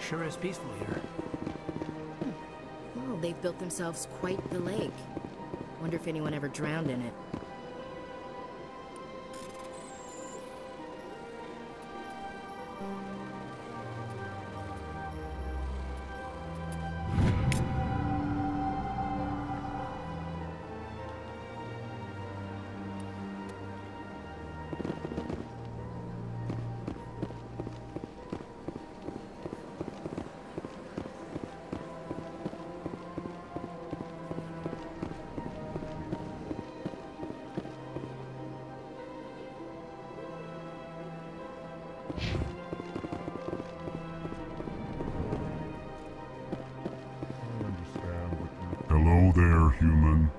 Sure is peaceful here. Well, they've built themselves quite the lake. Wonder if anyone ever drowned in it. Hello there, human.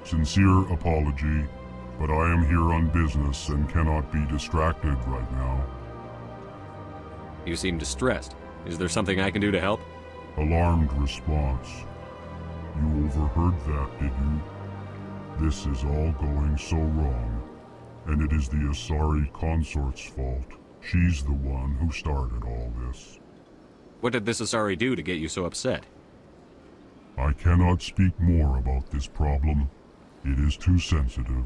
Sincere apology, but I am here on business and cannot be distracted right now. You seem distressed. Is there something I can do to help? Alarmed response. You overheard that, did you? This is all going so wrong, and it is the Asari consort's fault. She's the one who started all this. What did this Asari do to get you so upset? I cannot speak more about this problem. It is too sensitive.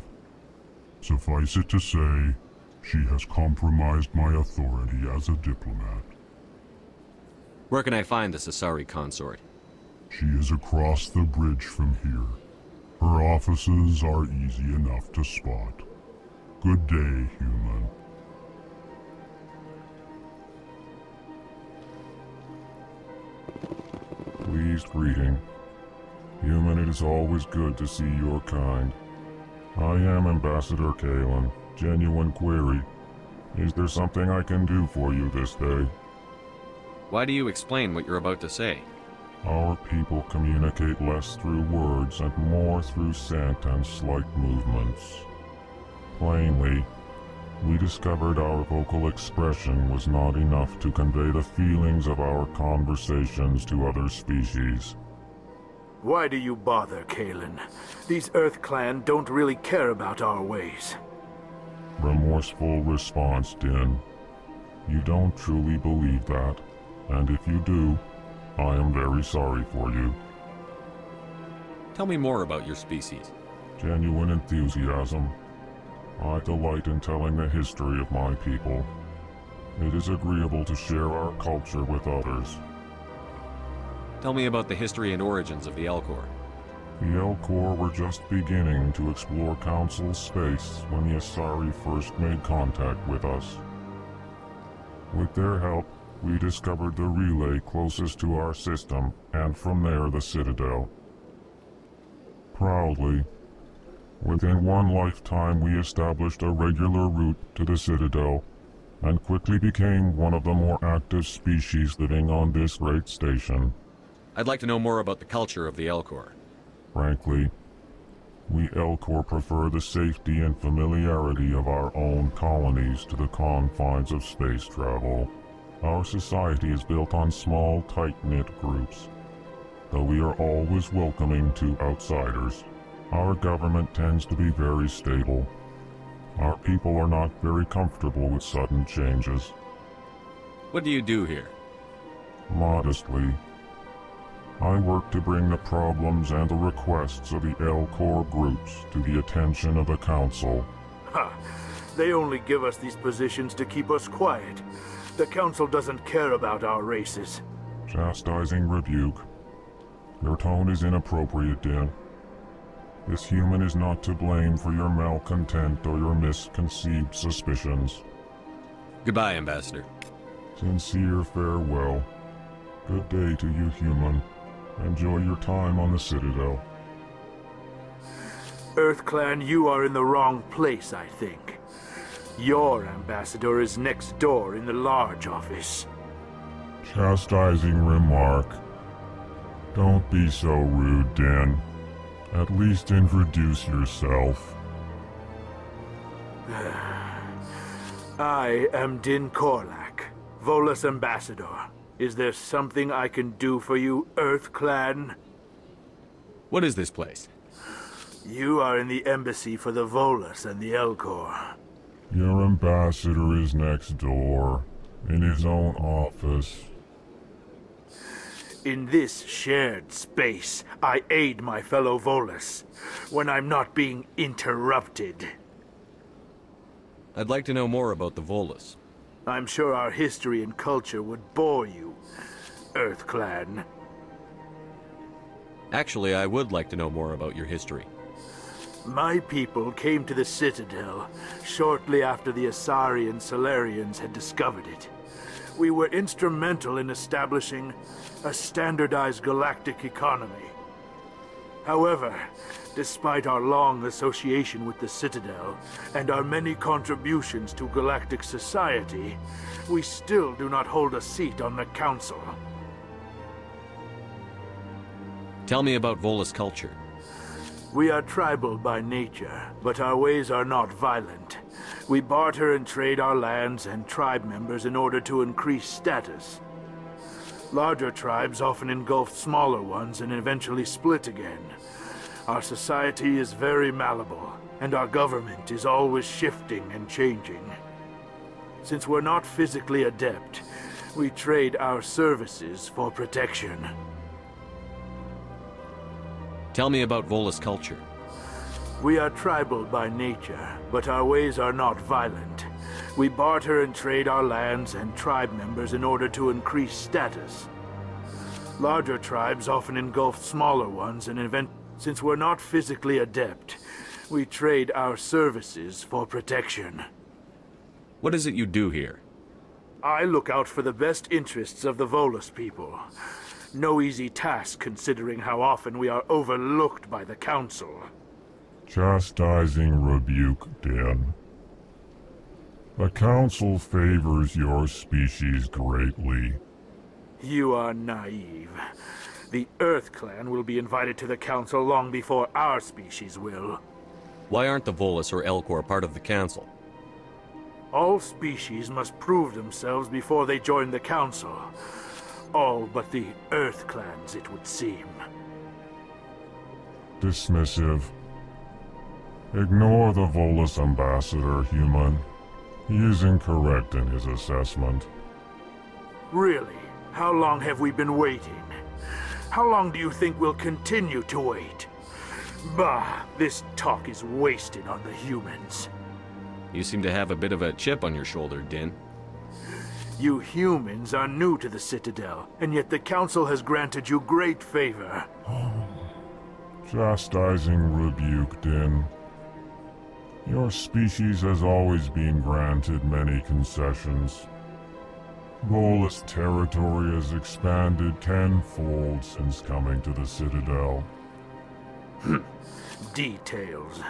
Suffice it to say, she has compromised my authority as a diplomat. Where can I find this Asari consort? She is across the bridge from here. Her offices are easy enough to spot. Good day, human. Pleased greeting. Human, it is always good to see your kind. I am Ambassador Kalen. Genuine query. Is there something I can do for you this day? Why do you explain what you're about to say? Our people communicate less through words and more through scent and slight movements. Plainly, we discovered our vocal expression was not enough to convey the feelings of our conversations to other species. Why do you bother, Kalen? These Earth Clan don't really care about our ways. Remorseful response, Din. You don't truly believe that, and if you do, I am very sorry for you. Tell me more about your species. Genuine enthusiasm. I delight in telling the history of my people. It is agreeable to share our culture with others. Tell me about the history and origins of the Elcor. The Elcor were just beginning to explore Council space when the Asari first made contact with us. With their help, we discovered the relay closest to our system, and from there the Citadel. Proudly, within one lifetime we established a regular route to the Citadel, and quickly became one of the more active species living on this great station. I'd like to know more about the culture of the Elcor. Frankly, we Elcor prefer the safety and familiarity of our own colonies to the confines of space travel. Our society is built on small, tight-knit groups. Though we are always welcoming to outsiders, our government tends to be very stable. Our people are not very comfortable with sudden changes. What do you do here? Modestly, I work to bring the problems and the requests of the Elcor groups to the attention of the Council. Ha! They only give us these positions to keep us quiet. The Council doesn't care about our races. Chastising rebuke. Your tone is inappropriate, Din. This human is not to blame for your malcontent or your misconceived suspicions. Goodbye, Ambassador. Sincere farewell. Good day to you, human. Enjoy your time on the Citadel. Earth Clan, you are in the wrong place, I think. Your ambassador is next door in the large office. Chastising remark. Don't be so rude, Din. At least introduce yourself. I am Din Korlak, Volus ambassador. Is there something I can do for you, Earth Clan? What is this place? You are in the embassy for the Volus and the Elcor. Your ambassador is next door, in his own office. In this shared space, I aid my fellow Volus when I'm not being interrupted. I'd like to know more about the Volus. I'm sure our history and culture would bore you, Earth Clan. Actually, I would like to know more about your history. My people came to the Citadel shortly after the Asari and Solarians had discovered it. We were instrumental in establishing a standardized galactic economy. However, despite our long association with the Citadel and our many contributions to galactic society, we still do not hold a seat on the Council. Tell me about Volus culture. We are tribal by nature, but our ways are not violent. We barter and trade our lands and tribe members in order to increase status. Larger tribes often engulf smaller ones and eventually split again. Our society is very malleable, and our government is always shifting and changing. Since we're not physically adept, we trade our services for protection. Tell me about Volus culture. We are tribal by nature, but our ways are not violent. We barter and trade our lands and tribe members in order to increase status. Larger tribes often engulf smaller ones and since we're not physically adept, we trade our services for protection. What is it you do here? I look out for the best interests of the Volus people. No easy task considering how often we are overlooked by the Council. Chastising rebuke, Din. The Council favors your species greatly. You are naive. The Earth Clan will be invited to the Council long before our species will. Why aren't the Volus or Elcor part of the Council? All species must prove themselves before they join the Council. All but the Earth Clans, it would seem. Dismissive. Ignore the Volus ambassador, human. He is incorrect in his assessment. Really? How long have we been waiting? How long do you think we'll continue to wait? Bah, this talk is wasted on the humans. You seem to have a bit of a chip on your shoulder, Din. You humans are new to the Citadel, and yet the Council has granted you great favor. Chastising rebuke, Din. Your species has always been granted many concessions. Volus territory has expanded tenfold since coming to the Citadel. Details.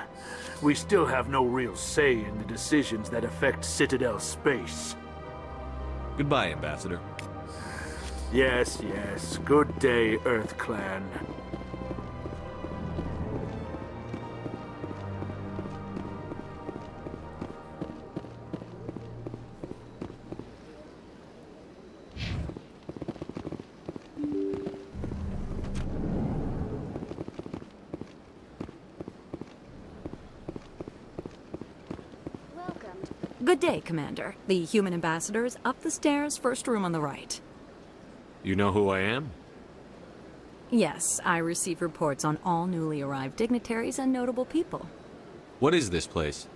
We still have no real say in the decisions that affect Citadel space. Goodbye, Ambassador. Yes, yes. Good day, Earth Clan. Good day, Commander. The human ambassador is up the stairs, first room on the right. You know who I am? Yes, I receive reports on all newly arrived dignitaries and notable people. What is this place?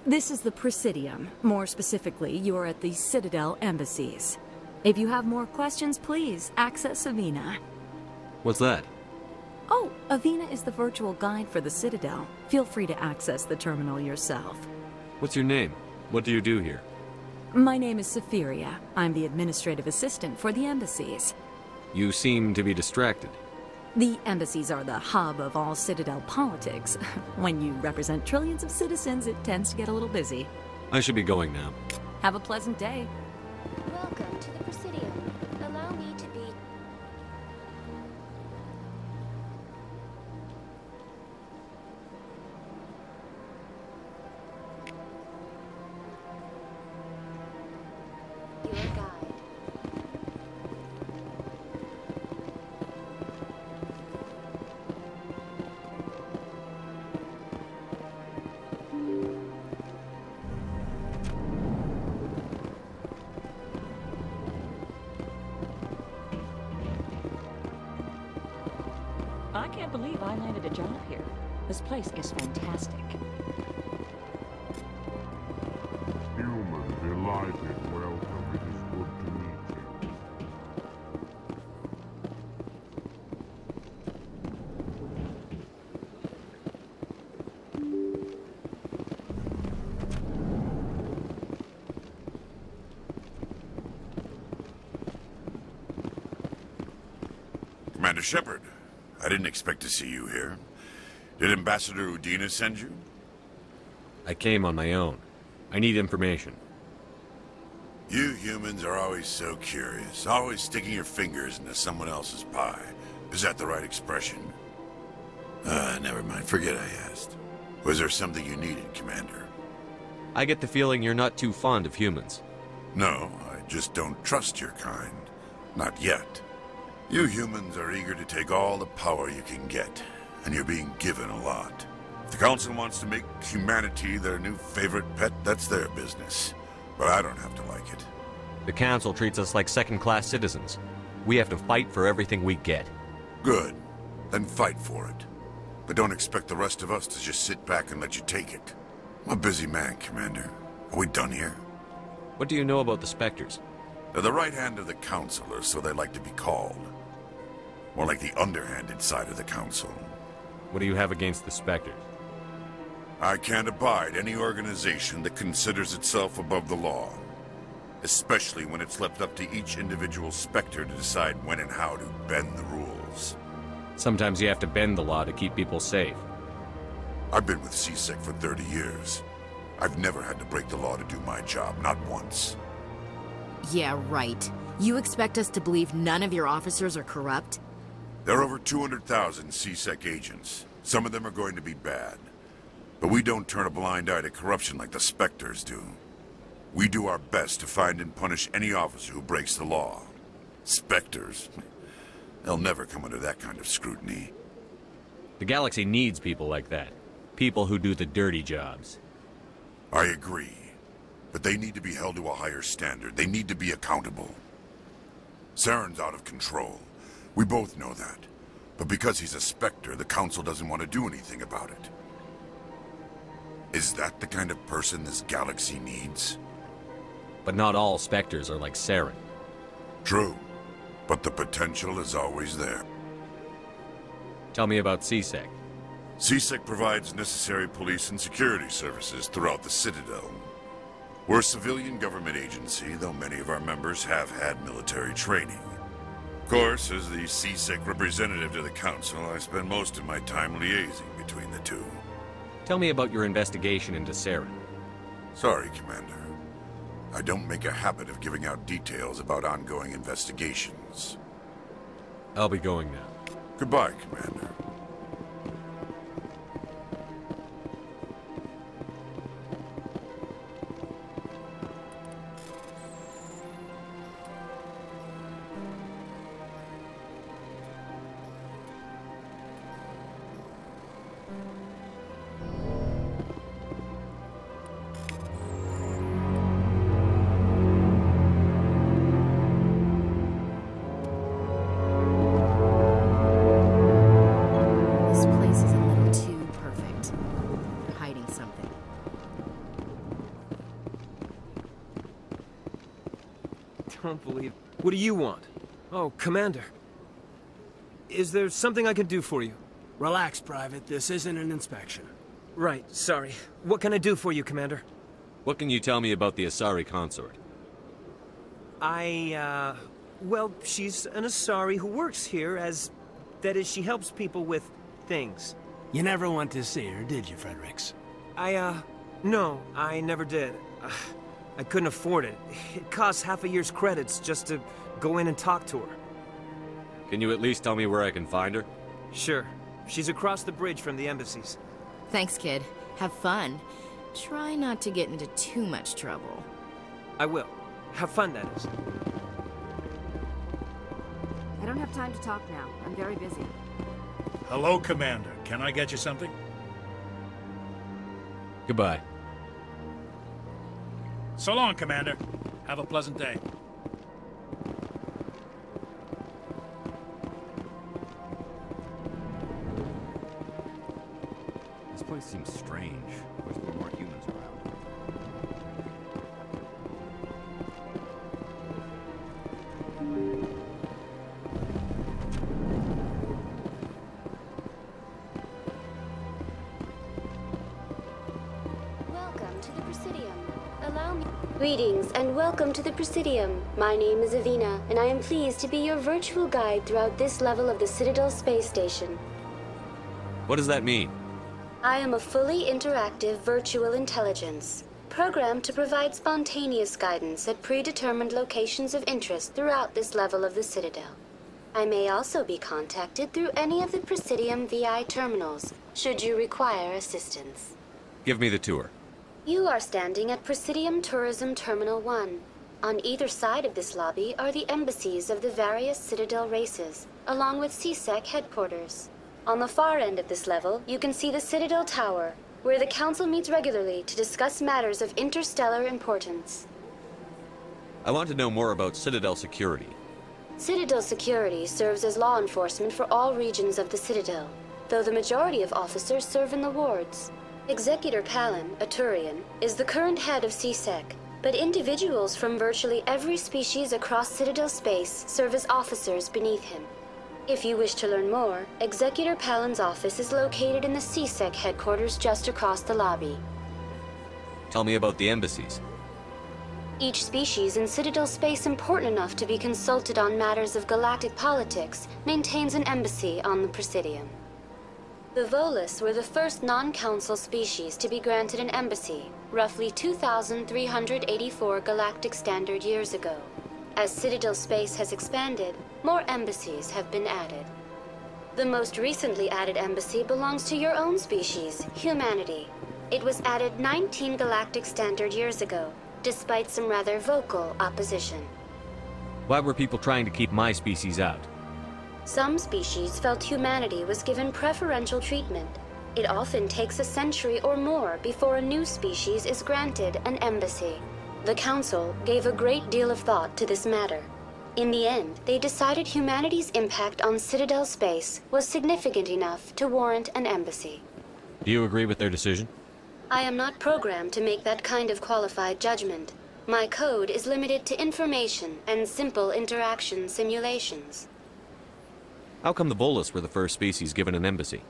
This is the Presidium. More specifically, you are at the Citadel embassies. If you have more questions, please access Avina. What's that? Oh, Avina is the virtual guide for the Citadel. Feel free to access the terminal yourself. What's your name? What do you do here? My name is Safiria. I'm the administrative assistant for the embassies. You seem to be distracted. The embassies are the hub of all Citadel politics. When you represent trillions of citizens, it tends to get a little busy. I should be going now. Have a pleasant day. Welcome to the Presidium. Allow me to be... your guide. I can't believe I landed a job here. This place is fantastic. Human, delighted, welcome. It is good to meet you. Commander Shepard, I didn't expect to see you here. Did Ambassador Udina send you? I came on my own. I need information. You humans are always so curious, always sticking your fingers into someone else's pie. Is that the right expression? Never mind. Forget I asked. Was there something you needed, Commander? I get the feeling you're not too fond of humans. No, I just don't trust your kind. Not yet. You humans are eager to take all the power you can get, and you're being given a lot. If the Council wants to make humanity their new favorite pet, that's their business. But I don't have to like it. The Council treats us like second-class citizens. We have to fight for everything we get. Good. Then fight for it. But don't expect the rest of us to just sit back and let you take it. I'm a busy man, Commander. Are we done here? What do you know about the Spectres? They're the right hand of the Council, or so they like to be called. More like the underhanded side of the Council. What do you have against the Spectres? I can't abide any organization that considers itself above the law. Especially when it's left up to each individual Spectre to decide when and how to bend the rules. Sometimes you have to bend the law to keep people safe. I've been with CSEC for 30 years. I've never had to break the law to do my job, not once. Yeah, right. You expect us to believe none of your officers are corrupt? There are over 200,000 CSEC agents. Some of them are going to be bad. But we don't turn a blind eye to corruption like the Spectres do. We do our best to find and punish any officer who breaks the law. Spectres? They'll never come under that kind of scrutiny. The galaxy needs people like that. People who do the dirty jobs. I agree. But they need to be held to a higher standard. They need to be accountable. Saren's out of control. We both know that. But because he's a Spectre, the Council doesn't want to do anything about it. Is that the kind of person this galaxy needs? But not all Spectres are like Saren. True. But the potential is always there. Tell me about CSEC. CSEC provides necessary police and security services throughout the Citadel. We're a civilian government agency, though many of our members have had military training. Of course, as the CSEC representative to the Council, I spend most of my time liaising between the two. Tell me about your investigation into Saren. Sorry, Commander. I don't make a habit of giving out details about ongoing investigations. I'll be going now. Goodbye, Commander. Don't believe... What do you want? Oh, Commander. Is there something I can do for you? Relax, Private. This isn't an inspection. Right, sorry. What can I do for you, Commander? What can you tell me about the Asari consort? Well, she's an Asari who works here as... That is, she helps people with things. You never went to see her, did you, Fredericks? No, I never did. I couldn't afford it. It costs half a year's credits just to go in and talk to her. Can you at least tell me where I can find her? Sure. She's across the bridge from the embassies. Thanks, kid. Have fun. Try not to get into too much trouble. I will. Have fun, that is. I don't have time to talk now. I'm very busy. Hello, Commander. Can I get you something? Goodbye. So long, Commander. Have a pleasant day. always seems strange. Wish there were more humans around. Welcome to the Presidium. Allow me. Greetings and welcome to the Presidium. My name is Avina, and I am pleased to be your virtual guide throughout this level of the Citadel space station. What does that mean? I am a fully interactive virtual intelligence, programmed to provide spontaneous guidance at predetermined locations of interest throughout this level of the Citadel. I may also be contacted through any of the Presidium VI terminals, should you require assistance. Give me the tour. You are standing at Presidium Tourism Terminal 1. On either side of this lobby are the embassies of the various Citadel races, along with CSEC headquarters. On the far end of this level, you can see the Citadel Tower, where the Council meets regularly to discuss matters of interstellar importance. I want to know more about Citadel security. Citadel security serves as law enforcement for all regions of the Citadel, though the majority of officers serve in the wards. Executor Palin, a Turian, is the current head of CSEC, but individuals from virtually every species across Citadel space serve as officers beneath him. If you wish to learn more, Executor Palin's office is located in the CSEC headquarters just across the lobby. Tell me about the embassies. Each species in Citadel space important enough to be consulted on matters of galactic politics maintains an embassy on the Presidium. The Volus were the first non-council species to be granted an embassy, roughly 2,384 galactic standard years ago. As Citadel space has expanded, more embassies have been added. The most recently added embassy belongs to your own species, humanity. It was added 19 galactic standard years ago, despite some rather vocal opposition. Why were people trying to keep my species out? Some species felt humanity was given preferential treatment. It often takes a century or more before a new species is granted an embassy. The Council gave a great deal of thought to this matter. In the end, they decided humanity's impact on Citadel space was significant enough to warrant an embassy. Do you agree with their decision? I am not programmed to make that kind of qualified judgment. My code is limited to information and simple interaction simulations. How come the Volus were the first species given an embassy?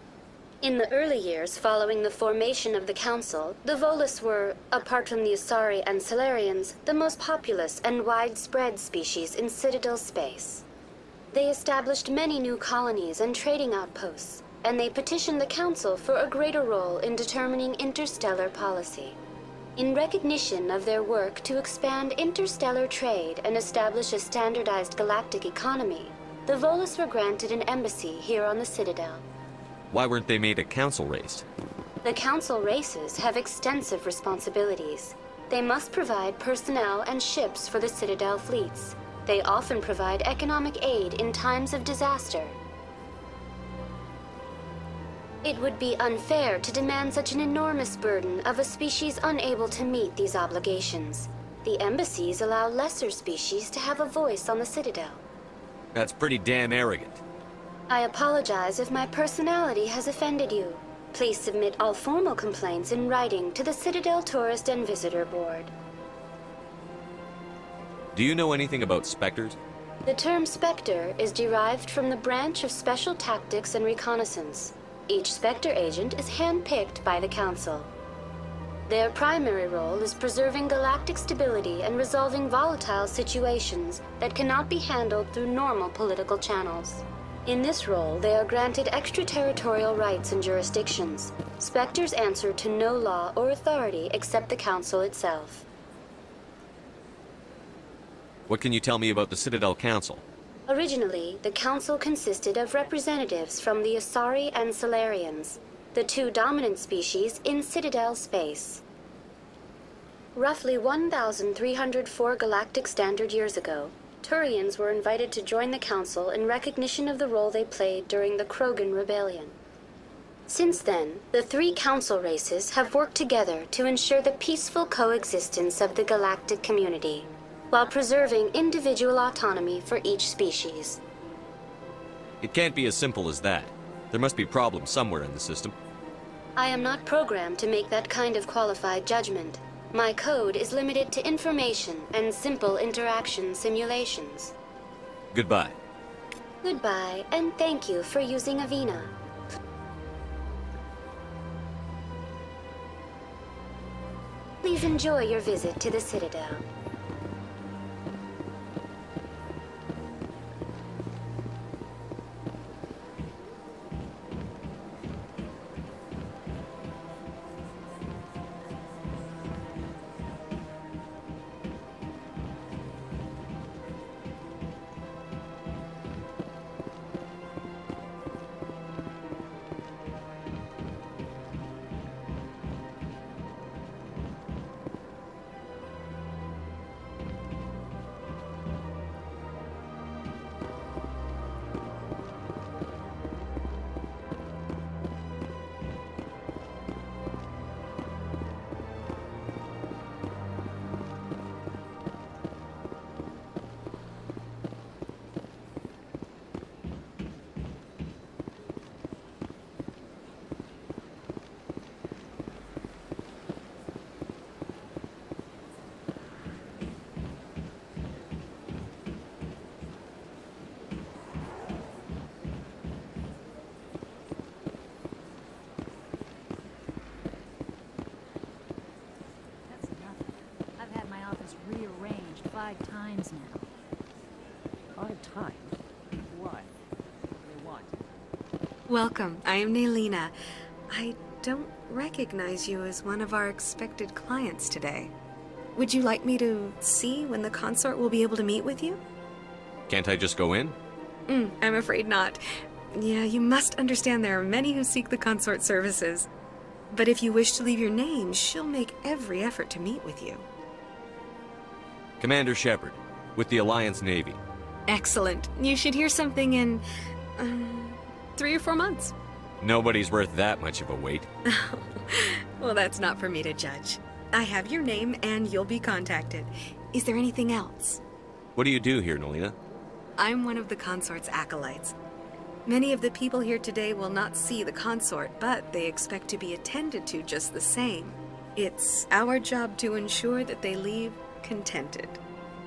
In the early years following the formation of the Council, the Volus were, apart from the Asari and Salarians, the most populous and widespread species in Citadel space. They established many new colonies and trading outposts, and they petitioned the Council for a greater role in determining interstellar policy. In recognition of their work to expand interstellar trade and establish a standardized galactic economy, the Volus were granted an embassy here on the Citadel. Why weren't they made a council race? The council races have extensive responsibilities. They must provide personnel and ships for the Citadel fleets. They often provide economic aid in times of disaster. It would be unfair to demand such an enormous burden of a species unable to meet these obligations. The embassies allow lesser species to have a voice on the Citadel. That's pretty damn arrogant. I apologize if my personality has offended you. Please submit all formal complaints in writing to the Citadel Tourist and Visitor Board. Do you know anything about Spectres? The term Spectre is derived from the branch of Special Tactics and Reconnaissance. Each Spectre agent is hand-picked by the Council. Their primary role is preserving galactic stability and resolving volatile situations that cannot be handled through normal political channels. In this role, they are granted extraterritorial rights and jurisdictions. Spectres answer to no law or authority except the Council itself. What can you tell me about the Citadel Council? Originally, the Council consisted of representatives from the Asari and Salarians, the two dominant species in Citadel space. Roughly 1,304 galactic standard years ago, Turians were invited to join the Council in recognition of the role they played during the Krogan Rebellion. Since then, the three Council races have worked together to ensure the peaceful coexistence of the galactic community, while preserving individual autonomy for each species. It can't be as simple as that. There must be problems somewhere in the system. I am not programmed to make that kind of qualified judgment. My code is limited to information and simple interaction simulations. Goodbye. Goodbye, and thank you for using Avina. Please enjoy your visit to the Citadel. Rearranged 5 times now. 5 times? Why? What do they want? Welcome. I am Naylina. I don't recognize you as one of our expected clients today. Would you like me to see when the consort will be able to meet with you? Can't I just go in? I'm afraid not. Yeah, you must understand there are many who seek the consort services. But if you wish to leave your name, she'll make every effort to meet with you. Commander Shepard, with the Alliance Navy. Excellent. You should hear something in 3 or 4 months. Nobody's worth that much of a wait. Well, that's not for me to judge. I have your name and you'll be contacted. Is there anything else? What do you do here, Naylina? I'm one of the consort's acolytes. Many of the people here today will not see the consort, but they expect to be attended to just the same. It's our job to ensure that they leave contented.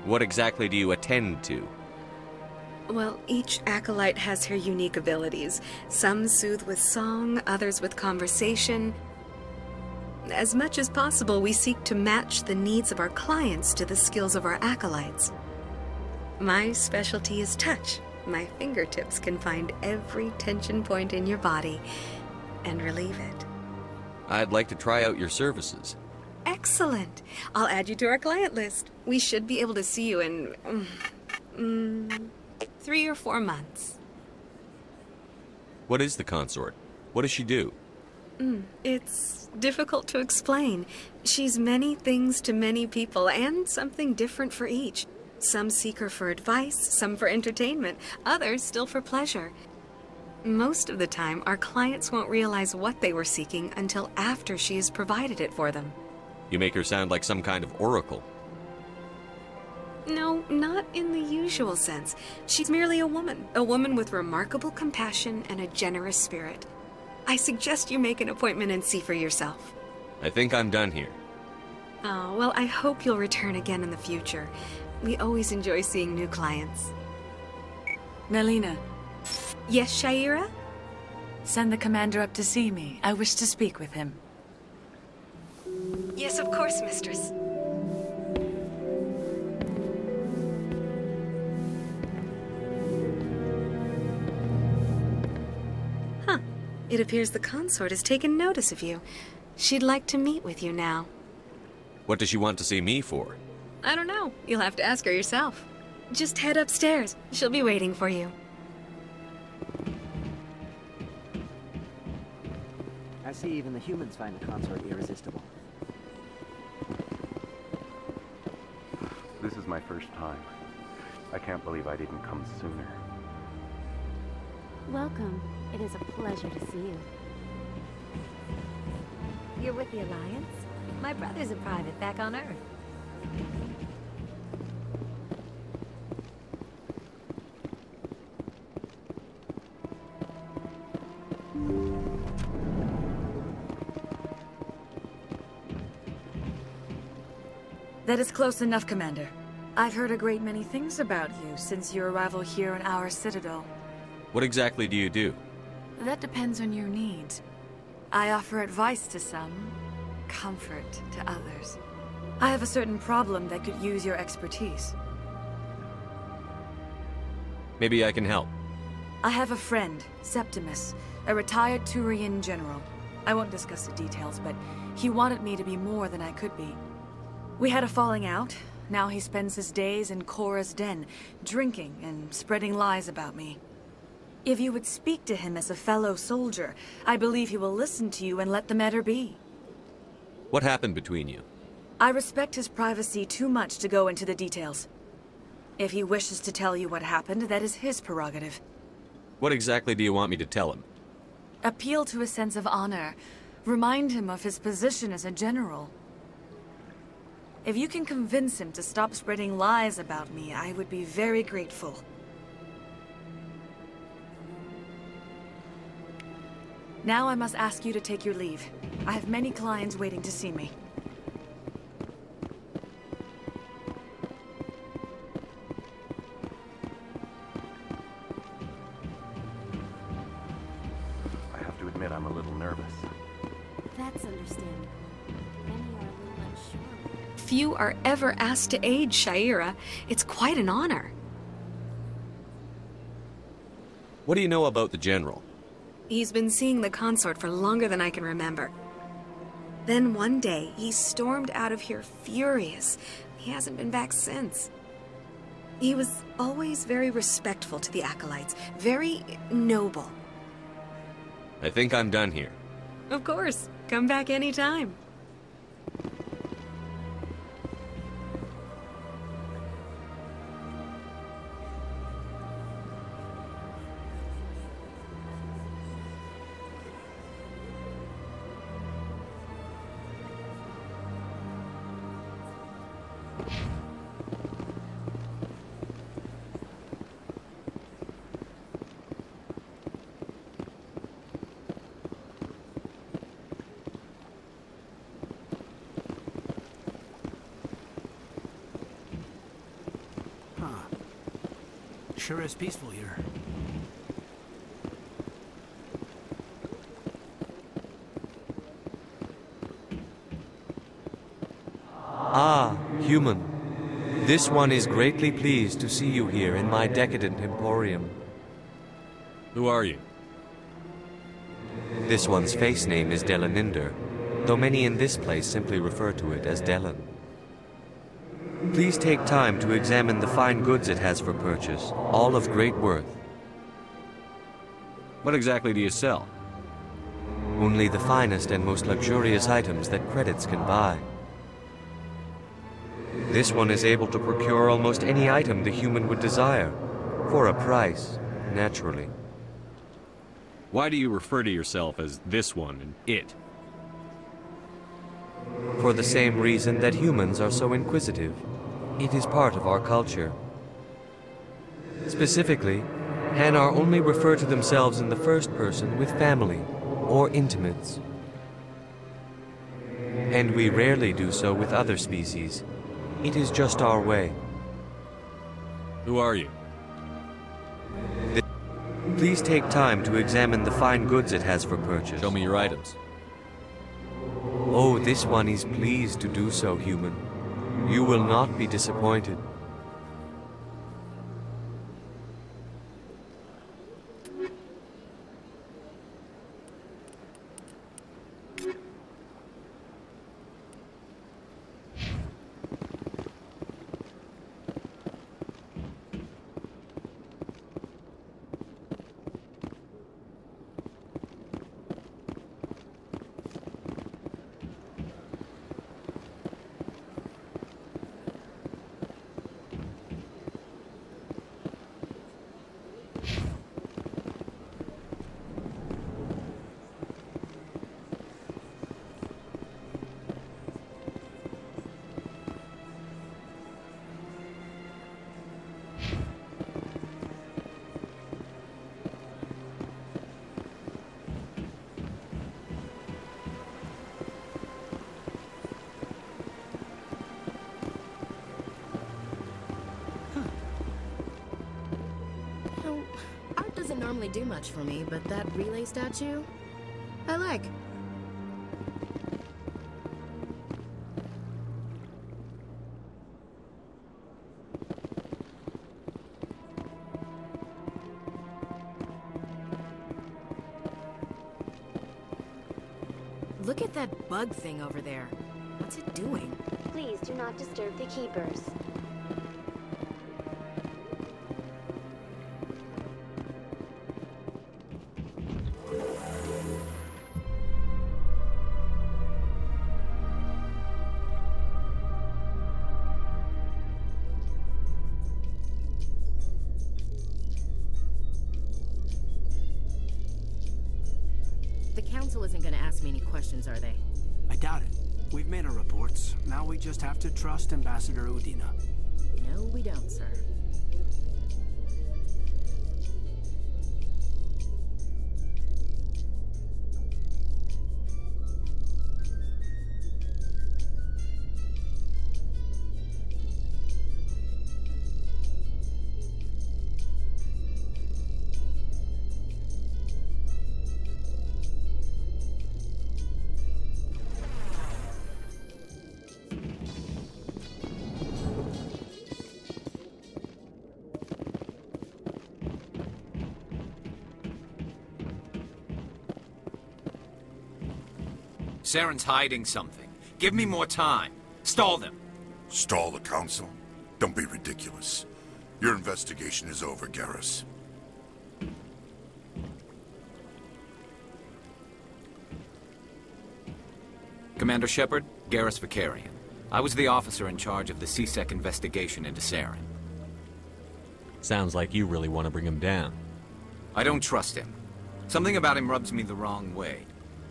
What exactly do you attend to? Well, each acolyte has her unique abilities. Some soothe with song, others with conversation. As much as possible, we seek to match the needs of our clients to the skills of our acolytes. My specialty is touch. My fingertips can find every tension point in your body and relieve it. I'd like to try out your services. Excellent. I'll add you to our client list. We should be able to see you in 3 or 4 months. What is the consort? What does she do? It's difficult to explain. She's many things to many people, and something different for each. Some seek her for advice, some for entertainment, others still for pleasure. Most of the time, our clients won't realize what they were seeking until after she has provided it for them. You make her sound like some kind of oracle. No, not in the usual sense. She's merely a woman with remarkable compassion and a generous spirit. I suggest you make an appointment and see for yourself. I think I'm done here. Oh, well, I hope you'll return again in the future. We always enjoy seeing new clients. Naylina. Yes, Shaira? Send the commander up to see me. I wish to speak with him. Yes, of course, mistress. Huh. It appears the consort has taken notice of you. She'd like to meet with you now. What does she want to see me for? I don't know. You'll have to ask her yourself. Just head upstairs. She'll be waiting for you. I see even the humans find the consort irresistible. This is my first time. I can't believe I didn't come sooner. Welcome. It is a pleasure to see you. You're with the Alliance? My brother's a private back on Earth. That is close enough, Commander. I've heard a great many things about you since your arrival here in our Citadel. What exactly do you do? That depends on your needs. I offer advice to some, comfort to others. I have a certain problem that could use your expertise. Maybe I can help. I have a friend, Septimus, a retired Turian general. I won't discuss the details, but he wanted me to be more than I could be. We had a falling out. Now he spends his days in Korra's den, drinking and spreading lies about me. If you would speak to him as a fellow soldier, I believe he will listen to you and let the matter be. What happened between you? I respect his privacy too much to go into the details. If he wishes to tell you what happened, that is his prerogative. What exactly do you want me to tell him? Appeal to his sense of honor. Remind him of his position as a general. If you can convince him to stop spreading lies about me, I would be very grateful. Now I must ask you to take your leave. I have many clients waiting to see me. I have to admit I'm a little nervous. That's understandable. Many are a little unsure. Few are ever asked to aid Sha'ira. It's quite an honor. What do you know about the General? He's been seeing the consort for longer than I can remember. Then one day, he stormed out of here furious. He hasn't been back since. He was always very respectful to the acolytes, very noble. I think I'm done here. Of course. Come back anytime. Sure is peaceful here. Ah, human. This one is greatly pleased to see you here in my decadent emporium. Who are you? This one's face name is Delaninder, though many in this place simply refer to it as Delan. Please take time to examine the fine goods it has for purchase, all of great worth. What exactly do you sell? Only the finest and most luxurious items that credits can buy. This one is able to procure almost any item the human would desire, for a price, naturally. Why do you refer to yourself as this one and it? For the same reason that humans are so inquisitive. It is part of our culture. Specifically, Hanar only refer to themselves in the first person with family or intimates. And we rarely do so with other species. It is just our way. Who are you? Please take time to examine the fine goods it has for purchase. Show me your items. Oh, this one is pleased to do so, human. You will not be disappointed. know, art doesn't normally do much for me, but that relay statue, I like. Look at that bug thing over there. What's it doing? Please do not disturb the keepers. The council isn't going to ask me any questions, are they? I doubt it. We've made our reports. Now we just have to trust Ambassador Udina. No, we don't, sir. Saren's hiding something. Give me more time. Stall them. Stall the council? Don't be ridiculous. Your investigation is over, Garrus. Commander Shepard, Garrus Vicarian. I was the officer in charge of the CSEC investigation into Saren. Sounds like you really want to bring him down. I don't trust him. Something about him rubs me the wrong way.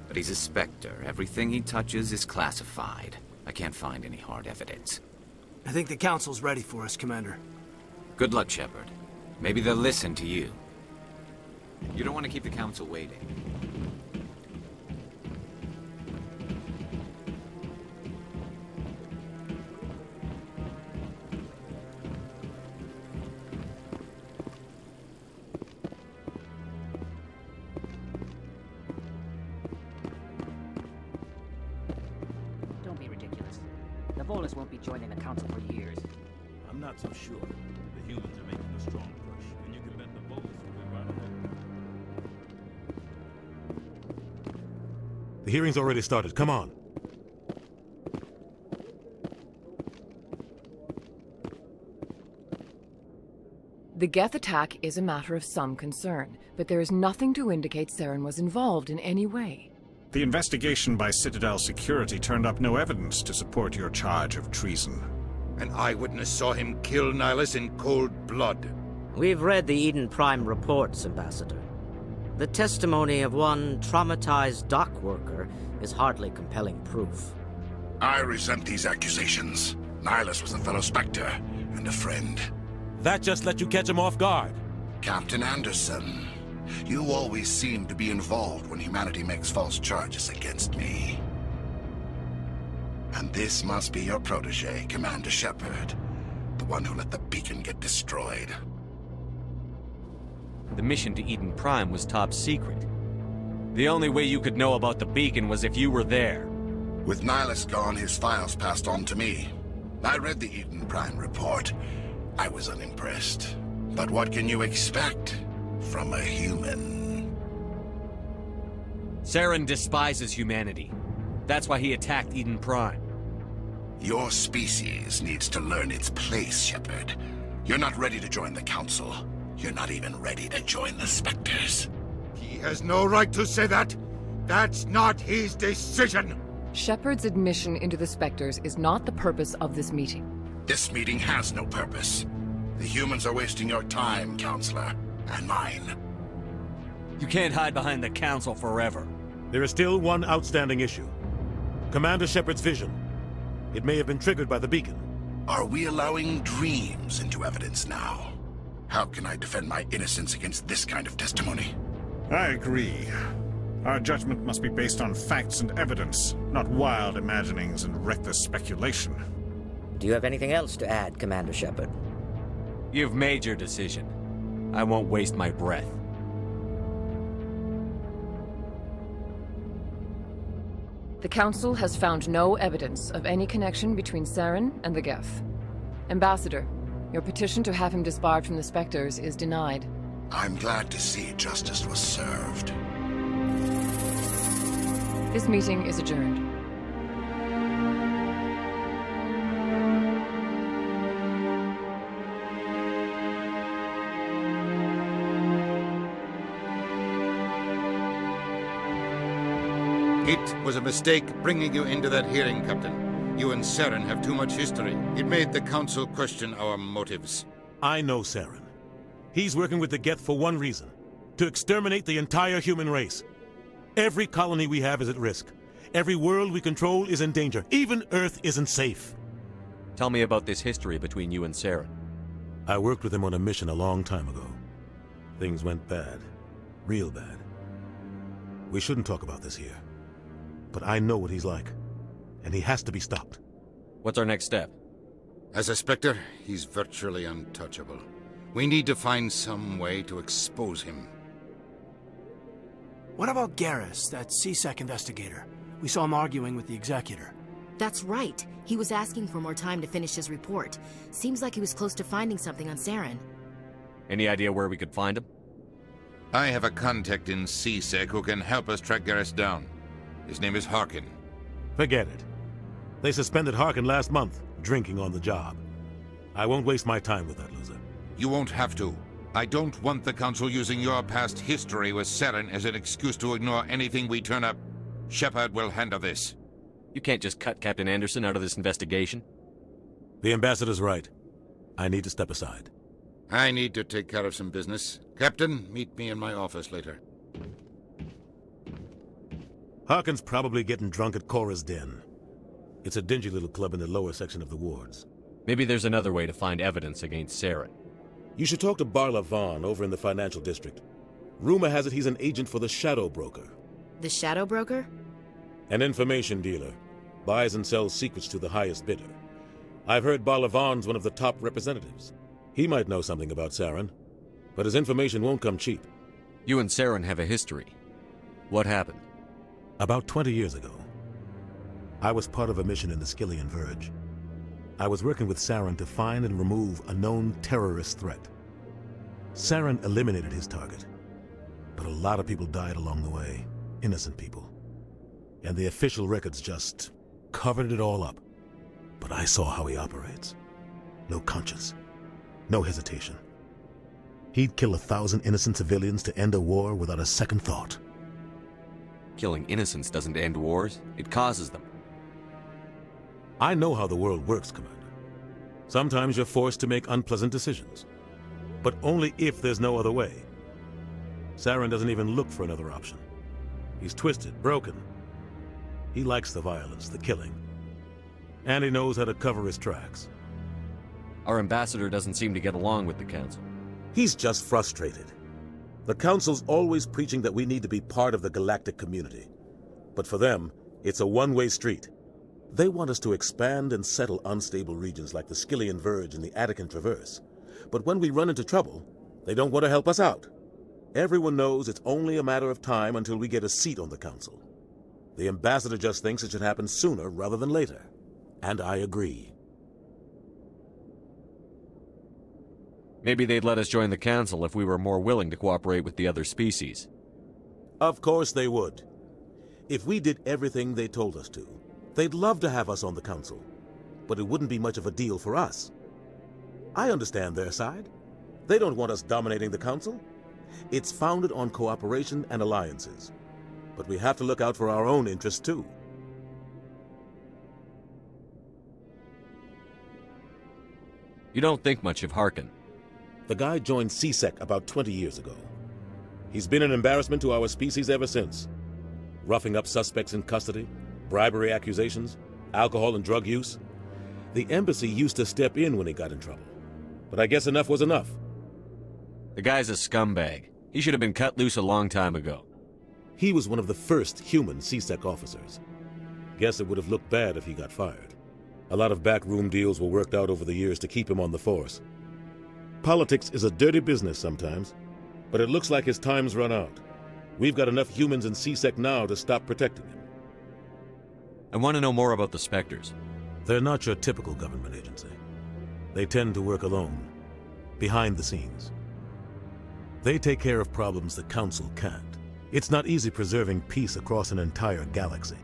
But he's a Spectre. Everything he touches is classified. I can't find any hard evidence. I think the council's ready for us, Commander. Good luck, Shepard. Maybe they'll listen to you. You don't want to keep the council waiting. The Volus won't be joining the council for years. I'm not so sure. The humans are making a strong push, and you can bet the Volus will be right along. The hearing's already started. Come on. The Geth attack is a matter of some concern, but there is nothing to indicate Saren was involved in any way. The investigation by Citadel security turned up no evidence to support your charge of treason. An eyewitness saw him kill Nihilus in cold blood. We've read the Eden Prime reports, Ambassador. The testimony of one traumatized dock worker is hardly compelling proof. I resent these accusations. Nihilus was a fellow Spectre and a friend. That just let you catch him off guard. Captain Anderson, you always seem to be involved when humanity makes false charges against me. And this must be your protege, Commander Shepard. The one who let the beacon get destroyed. The mission to Eden Prime was top secret. The only way you could know about the beacon was if you were there. With Nihilus gone, his files passed on to me. I read the Eden Prime report. I was unimpressed. But what can you expect from a human? Saren despises humanity. That's why he attacked Eden Prime. Your species needs to learn its place, Shepard. You're not ready to join the Council. You're not even ready to join the Spectres. He has no right to say that. That's not his decision. Shepard's admission into the Spectres is not the purpose of this meeting. This meeting has no purpose. The humans are wasting your time, Counselor, and mine. You can't hide behind the Council forever. There is still one outstanding issue. Commander Shepard's vision. It may have been triggered by the beacon. Are we allowing dreams into evidence now? How can I defend my innocence against this kind of testimony? I agree. Our judgment must be based on facts and evidence, not wild imaginings and reckless speculation. Do you have anything else to add, Commander Shepard? You've made your decision. I won't waste my breath. The Council has found no evidence of any connection between Saren and the Geth. Ambassador, your petition to have him disbarred from the Spectres is denied. I'm glad to see justice was served. This meeting is adjourned. It was a mistake bringing you into that hearing, Captain. You and Saren have too much history. It made the Council question our motives. I know Saren. He's working with the Geth for one reason: to exterminate the entire human race. Every colony we have is at risk. Every world we control is in danger. Even Earth isn't safe. Tell me about this history between you and Saren. I worked with him on a mission a long time ago. Things went bad. Real bad. We shouldn't talk about this here. But I know what he's like, and he has to be stopped. What's our next step? As a Spectre, he's virtually untouchable. We need to find some way to expose him. What about Garrus, that CSEC investigator? We saw him arguing with the Executor. That's right. He was asking for more time to finish his report. Seems like he was close to finding something on Saren. Any idea where we could find him? I have a contact in CSEC who can help us track Garrus down. His name is Harkin. Forget it. They suspended Harkin last month, drinking on the job. I won't waste my time with that loser. You won't have to. I don't want the Council using your past history with Saren as an excuse to ignore anything we turn up. Shepard will handle this. You can't just cut Captain Anderson out of this investigation. The Ambassador's right. I need to step aside. I need to take care of some business. Captain, meet me in my office later. Harkin's probably getting drunk at Cora's Den. It's a dingy little club in the lower section of the wards. Maybe there's another way to find evidence against Saren. You should talk to Barla Vaughn over in the financial district. Rumor has it he's an agent for the Shadow Broker. The Shadow Broker? An information dealer. Buys and sells secrets to the highest bidder. I've heard Barla Vaughn's one of the top representatives. He might know something about Saren, but his information won't come cheap. You and Saren have a history. What happened? About 20 years ago, I was part of a mission in the Skillian Verge. I was working with Saren to find and remove a known terrorist threat. Saren eliminated his target, but a lot of people died along the way, innocent people. And the official records just covered it all up. But I saw how he operates. No conscience, no hesitation. He'd kill 1,000 innocent civilians to end a war without a second thought. Killing innocents doesn't end wars, it causes them. I know how the world works, Commander. Sometimes you're forced to make unpleasant decisions, but only if there's no other way. Saren doesn't even look for another option. He's twisted, broken. He likes the violence, the killing. And he knows how to cover his tracks. Our ambassador doesn't seem to get along with the Council. He's just frustrated. The Council's always preaching that we need to be part of the galactic community. But for them, it's a one-way street. They want us to expand and settle unstable regions like the Skillian Verge and the Attican Traverse. But when we run into trouble, they don't want to help us out. Everyone knows it's only a matter of time until we get a seat on the Council. The Ambassador just thinks it should happen sooner rather than later. And I agree. Maybe they'd let us join the Council if we were more willing to cooperate with the other species. Of course they would. If we did everything they told us to, they'd love to have us on the Council. But it wouldn't be much of a deal for us. I understand their side. They don't want us dominating the Council. It's founded on cooperation and alliances. But we have to look out for our own interests, too. You don't think much of Harkin. The guy joined CSEC about 20 years ago. He's been an embarrassment to our species ever since. Roughing up suspects in custody, bribery accusations, alcohol and drug use. The embassy used to step in when he got in trouble. But I guess enough was enough. The guy's a scumbag. He should have been cut loose a long time ago. He was one of the first human CSEC officers. Guess it would have looked bad if he got fired. A lot of backroom deals were worked out over the years to keep him on the force. Politics is a dirty business sometimes, but it looks like his time's run out. We've got enough humans in C-Sec now to stop protecting him. I want to know more about the Spectres. They're not your typical government agency. They tend to work alone, behind the scenes. They take care of problems the Council can't. It's not easy preserving peace across an entire galaxy.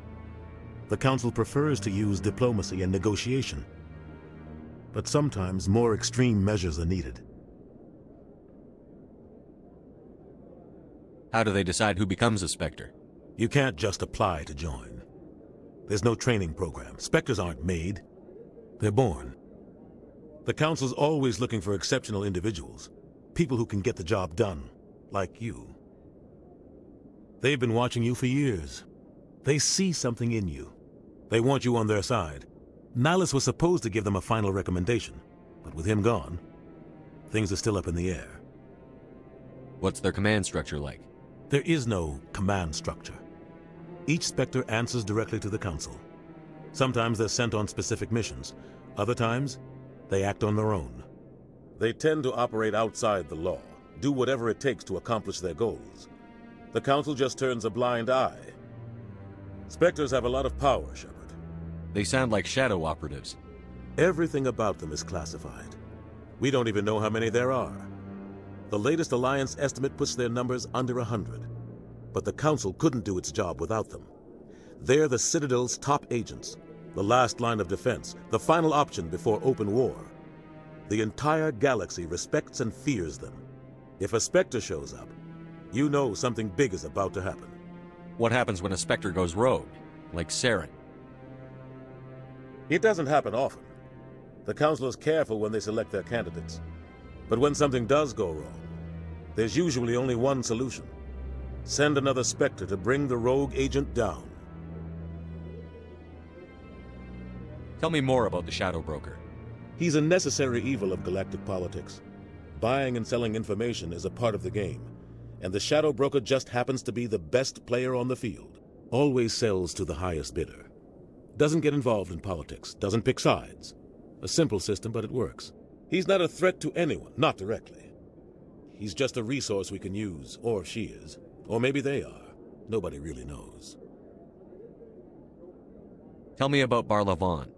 The Council prefers to use diplomacy and negotiation, but sometimes more extreme measures are needed. How do they decide who becomes a Spectre? You can't just apply to join. There's no training program. Spectres aren't made. They're born. The Council's always looking for exceptional individuals. People who can get the job done, like you. They've been watching you for years. They see something in you. They want you on their side. Nihilus was supposed to give them a final recommendation, but with him gone, things are still up in the air. What's their command structure like? There is no command structure. Each Spectre answers directly to the Council. Sometimes they're sent on specific missions. Other times, they act on their own. They tend to operate outside the law, do whatever it takes to accomplish their goals. The Council just turns a blind eye. Spectres have a lot of power, Shepard. They sound like shadow operatives. Everything about them is classified. We don't even know how many there are. The latest Alliance estimate puts their numbers under 100. But the Council couldn't do its job without them. They're the Citadel's top agents, the last line of defense, the final option before open war. The entire galaxy respects and fears them. If a Spectre shows up, you know something big is about to happen. What happens when a Spectre goes rogue, like Saren? It doesn't happen often. The Council is careful when they select their candidates. But when something does go wrong, there's usually only one solution. Send another Spectre to bring the rogue agent down. Tell me more about the Shadow Broker. He's a necessary evil of galactic politics. Buying and selling information is a part of the game, and the Shadow Broker just happens to be the best player on the field. Always sells to the highest bidder. Doesn't get involved in politics, doesn't pick sides. A simple system, but it works. He's not a threat to anyone, not directly. He's just a resource we can use, or she is. Or maybe they are. Nobody really knows. Tell me about Barlavon.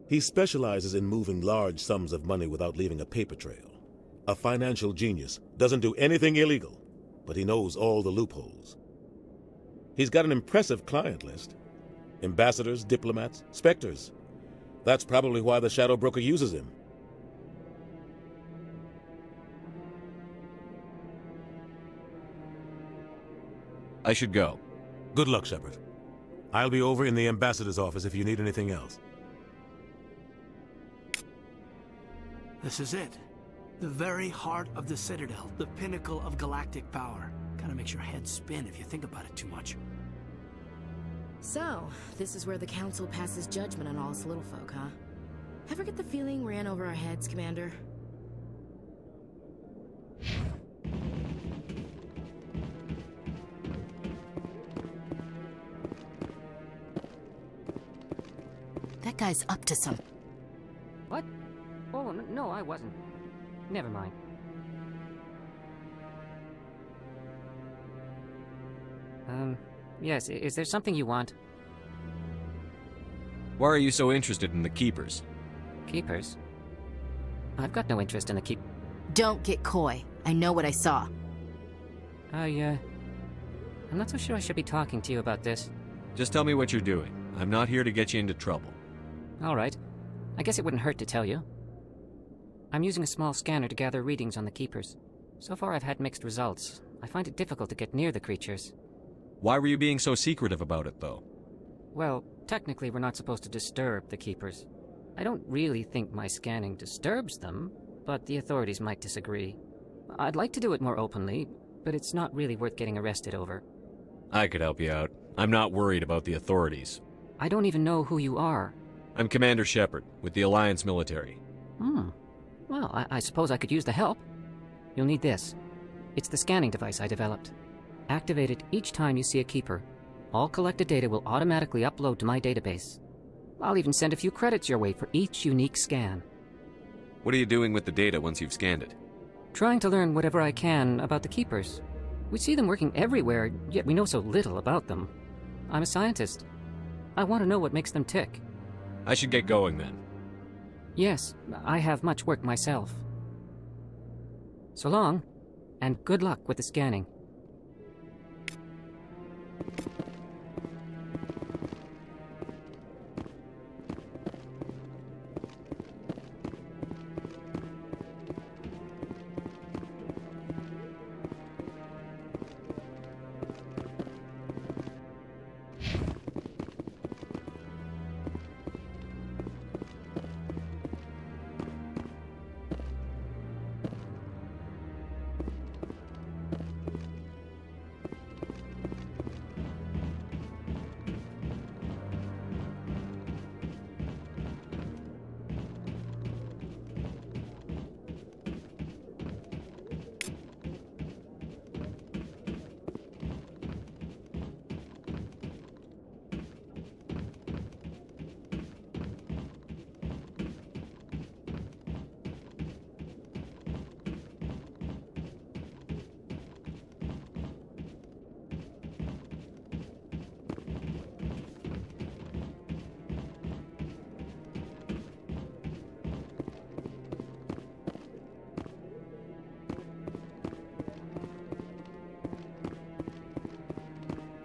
He specializes in moving large sums of money without leaving a paper trail. A financial genius. Doesn't do anything illegal, but he knows all the loopholes. He's got an impressive client list. Ambassadors, diplomats, Spectres. That's probably why the Shadow Broker uses him. I should go. Good luck, Shepard. I'll be over in the Ambassador's office if you need anything else. This is it. The very heart of the Citadel, the pinnacle of galactic power. Kinda makes your head spin if you think about it too much. So, this is where the Council passes judgment on all us little folk, huh? Ever get the feeling we're in over our heads, Commander? That guy's up to something. What? Oh, no, I wasn't. Never mind. Yes, is there something you want? Why are you so interested in the Keepers? Keepers? I've got no interest in the Keep... Don't get coy. I know what I saw. I'm not so sure I should be talking to you about this. Just tell me what you're doing. I'm not here to get you into trouble. All right. I guess it wouldn't hurt to tell you. I'm using a small scanner to gather readings on the Keepers. So far I've had mixed results. I find it difficult to get near the creatures. Why were you being so secretive about it, though? Well, technically we're not supposed to disturb the Keepers. I don't really think my scanning disturbs them, but the authorities might disagree. I'd like to do it more openly, but it's not really worth getting arrested over. I could help you out. I'm not worried about the authorities. I don't even know who you are. I'm Commander Shepard, with the Alliance military. Well, I suppose I could use the help. You'll need this. It's the scanning device I developed. Activate it each time you see a Keeper. All collected data will automatically upload to my database. I'll even send a few credits your way for each unique scan. What are you doing with the data once you've scanned it? Trying to learn whatever I can about the Keepers. We see them working everywhere, yet we know so little about them. I'm a scientist. I want to know what makes them tick. I should get going then. Yes, I have much work myself. So long, and good luck with the scanning.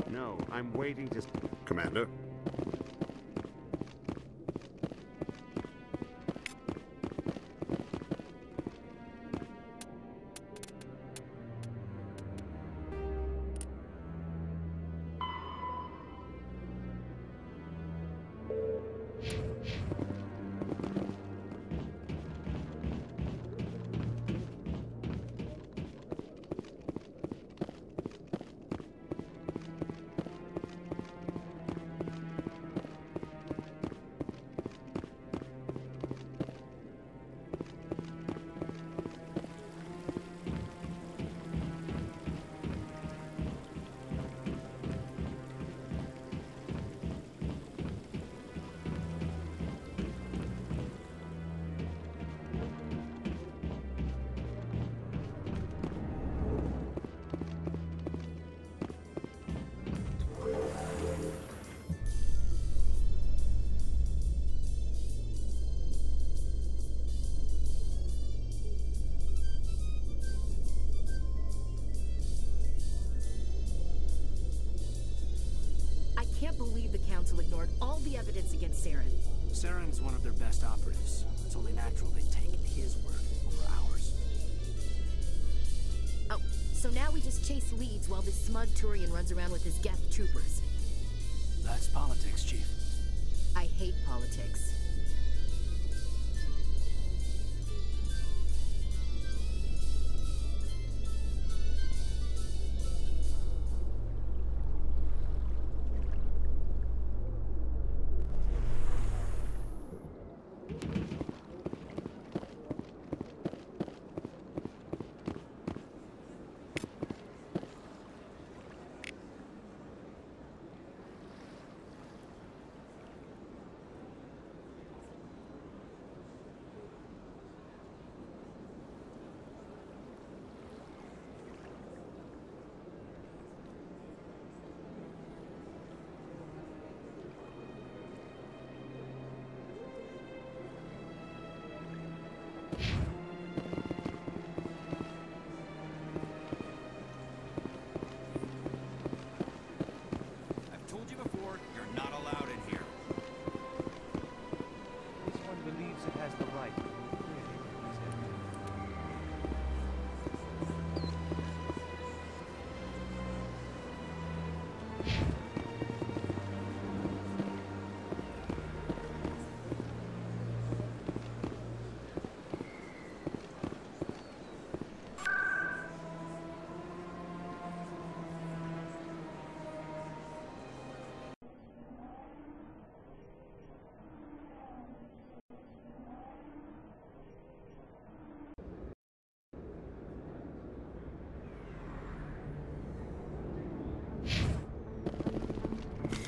No, I'm waiting to... Commander? I can't believe the Council ignored all the evidence against Saren. Saren's one of their best operatives. It's only natural they'd take his word over ours. Oh, so now we just chase leads while this smug Turian runs around with his Geth troopers. That's politics, Chief. I hate politics.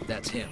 That's him.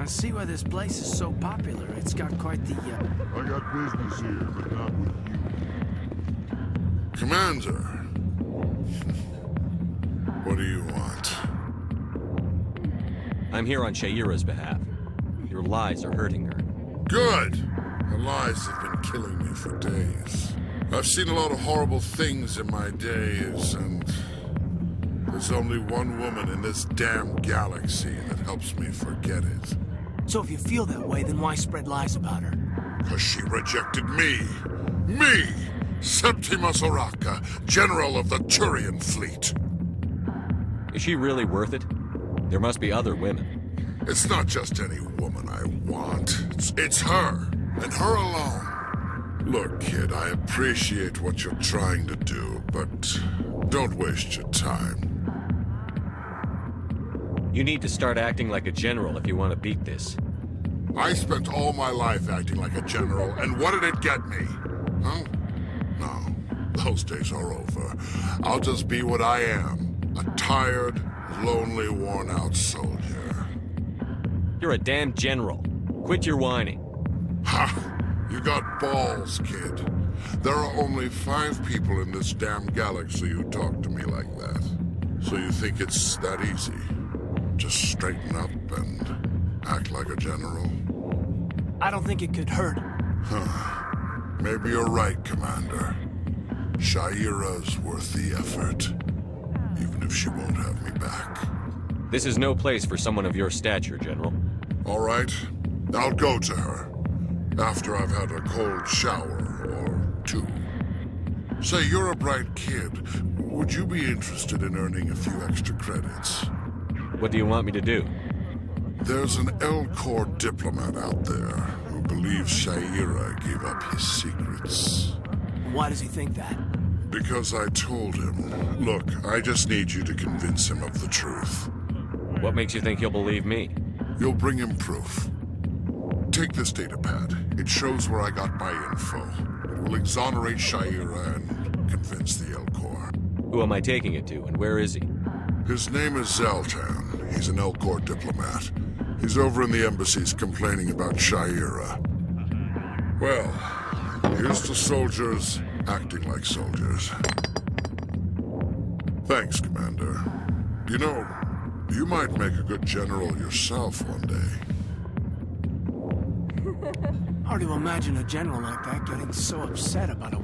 see why this place is so popular. It's got quite the, I got business here, but not with you. Commander. What do you want? I'm here on Shaira's behalf. Your lies are hurting her. Good! Her lies have been killing me for days. I've seen a lot of horrible things in my days, and there's only one woman in this damn galaxy that helps me forget it. So if you feel that way, then why spread lies about her? Because she rejected me! Me! Septimus Oraka, General of the Turian Fleet! Is she really worth it? There must be other women. It's not just any woman I want. It's her, and her alone. Look, kid, I appreciate what you're trying to do, but don't waste your time. You need to start acting like a general if you want to beat this. I spent all my life acting like a general, and what did it get me? Huh? No, those days are over. I'll just be what I am, a tired, lonely, worn-out soldier. You're a damn general. Quit your whining. Ha! You got balls, kid. There are only 5 people in this damn galaxy who talk to me like that. So you think it's that easy? Just straighten up and act like a general? I don't think it could hurt. Huh. Maybe you're right, Commander. Shaira's worth the effort, even if she won't have me back. This is no place for someone of your stature, General. All right. I'll go to her. After I've had a cold shower or 2. Say, you're a bright kid. Would you be interested in earning a few extra credits? What do you want me to do? There's an Elcor diplomat out there who believes Shaira gave up his secrets. Why does he think that? Because I told him. Look, I just need you to convince him of the truth. What makes you think he'll believe me? You'll bring him proof. Take this datapad. It shows where I got my info. It will exonerate Shaira and convince the Elcor. Who am I taking it to, and where is he? His name is Zaltan. He's an Elcor diplomat. He's over in the embassies complaining about Shaira. Well, here's to soldiers acting like soldiers. Thanks, Commander. You know, you might make a good general yourself one day. Hard to imagine a general like that getting so upset about a...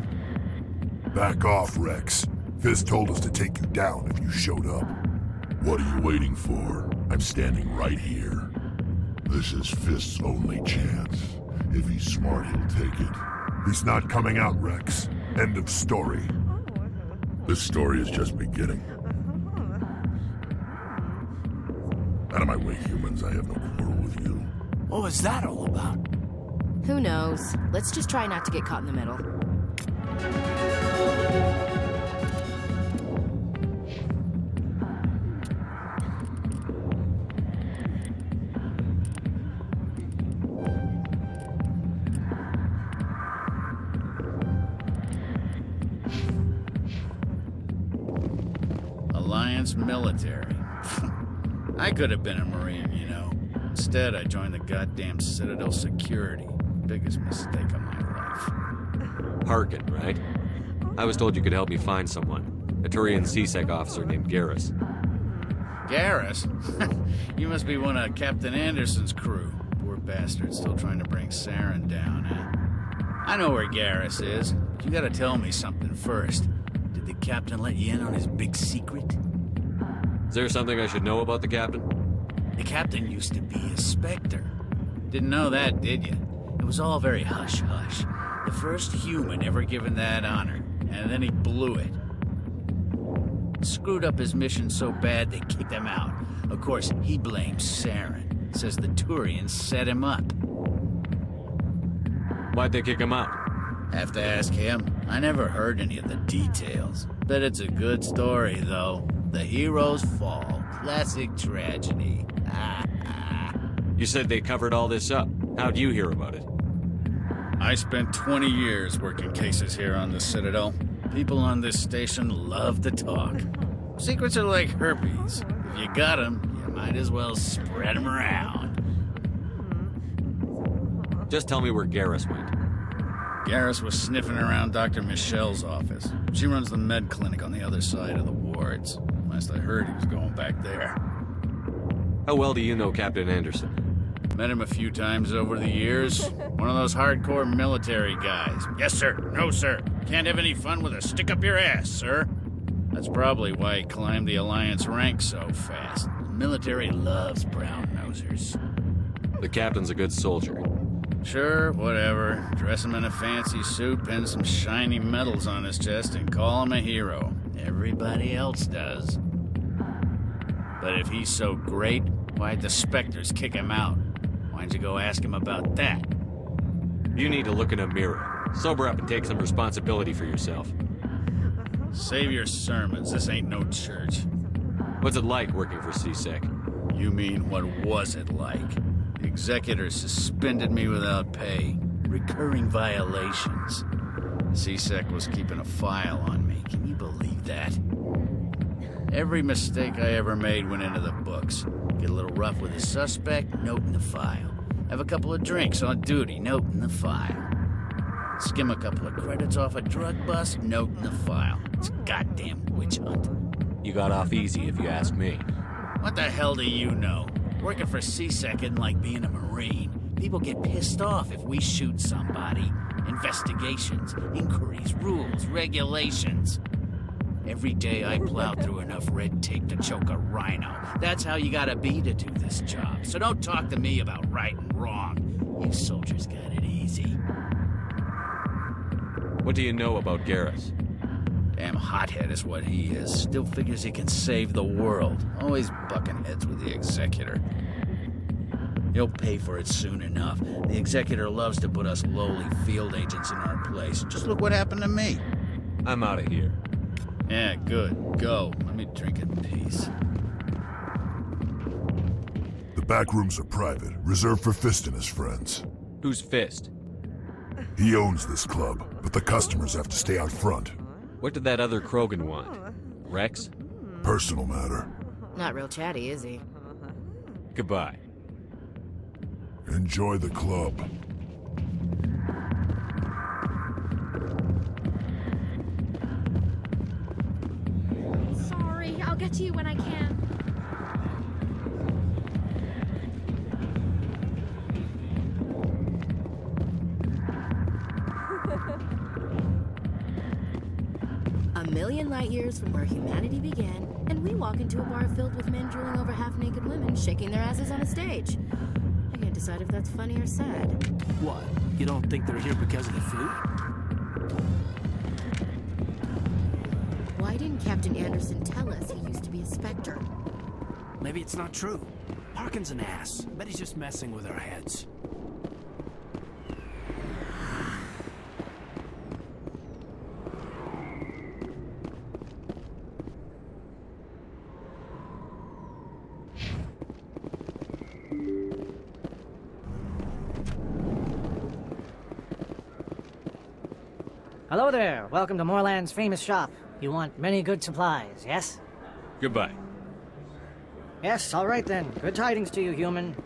Back off, Rex. Fist told us to take you down if you showed up. What are you waiting for? I'm standing right here. This is Fist's only chance. If he's smart, he'll take it. He's not coming out, Rex. End of story. This story is just beginning. Out of my way, humans. I have no quarrel with you. What was that all about? Who knows? Let's just try not to get caught in the middle. Alliance military. I could have been a Marine, you know. Instead, I joined the goddamn Citadel security. Biggest mistake of my life. Harkin, right? I was told you could help me find someone. A Turian CSEC officer named Garrus. Garrus? You must be one of Captain Anderson's crew. Poor bastard still trying to bring Saren down, huh? I know where Garrus is, but you gotta tell me something first. Did the captain let you in on his big secret? Is there something I should know about the captain? The captain used to be a Spectre. Didn't know that, did you? It was all very hush-hush. The first human ever given that honor, and then he blew it. Screwed up his mission so bad they kicked him out. Of course, he blames Saren. Says the Turians set him up. Why'd they kick him out? Have to ask him. I never heard any of the details. Bet it's a good story, though. The heroes fall. Classic tragedy. You said they covered all this up. How'd you hear about it? I spent 20 years working cases here on the Citadel. People on this station love to talk. Secrets are like herpes. If you got them, you might as well spread them around. Just tell me where Garrus went. Garrus was sniffing around Dr. Michelle's office. She runs the med clinic on the other side of the wards. Last I heard, he was going back there. How well do you know Captain Anderson? Met him a few times over the years. One of those hardcore military guys. Yes, sir. No, sir. Can't have any fun with a stick up your ass, sir. That's probably why he climbed the Alliance ranks so fast. The military loves brown-nosers. The captain's a good soldier. Sure, whatever. Dress him in a fancy suit, pin some shiny medals on his chest, and call him a hero. Everybody else does. But if he's so great, why'd the Spectres kick him out? Why'd you go ask him about that? You need to look in a mirror. Sober up and take some responsibility for yourself. Save your sermons. This ain't no church. What's it like working for CSEC? You mean, what was it like? The executor suspended me without pay. Recurring violations. CSEC was keeping a file on me. Can you believe that? Every mistake I ever made went into the books. Get a little rough with a suspect, note in the file. Have a couple of drinks on duty, note in the file. Skim a couple of credits off a drug bust, note in the file. It's a goddamn witch hunt. You got off easy, if you ask me. What the hell do you know? Working for CSEC isn't like being a Marine. People get pissed off if we shoot somebody. Investigations, inquiries, rules, regulations. Every day I plow through enough red tape to choke a rhino. That's how you gotta be to do this job. So don't talk to me about right and wrong. You soldiers got it easy. What do you know about Garrus? Damn hothead is what he is. Still figures he can save the world. Always bucking heads with the executor. He'll pay for it soon enough. The executor loves to put us lowly field agents in our place. Just look what happened to me. I'm out of here. Yeah, good. Go. Let me drink in peace. The back rooms are private, reserved for Fist and his friends. Who's Fist? He owns this club, but the customers have to stay out front. What did that other Krogan want? Rex? Personal matter. Not real chatty, is he? Goodbye. Enjoy the club. Sorry, I'll get to you when I can. A million light years from where humanity began, and we walk into a bar filled with men drooling over half-naked women shaking their asses on a stage. I can't decide if that's funny or sad. What? You don't think they're here because of the food? Why didn't Captain Anderson tell us he used to be a Spectre? Maybe it's not true. Harkin's an ass. Bet he's just messing with our heads. Hello there. Welcome to Moorland's famous shop. You want many good supplies, yes? Goodbye. Yes, all right then. Good tidings to you, human.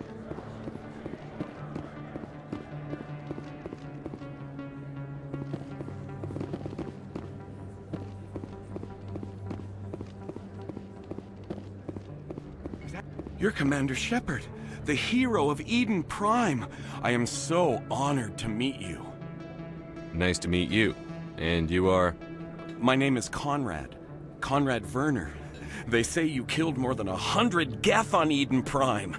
You're Commander Shepard, the hero of Eden Prime. I am so honored to meet you. Nice to meet you. And you are? My name is Conrad. Conrad Werner. They say you killed more than 100 Geth on Eden Prime.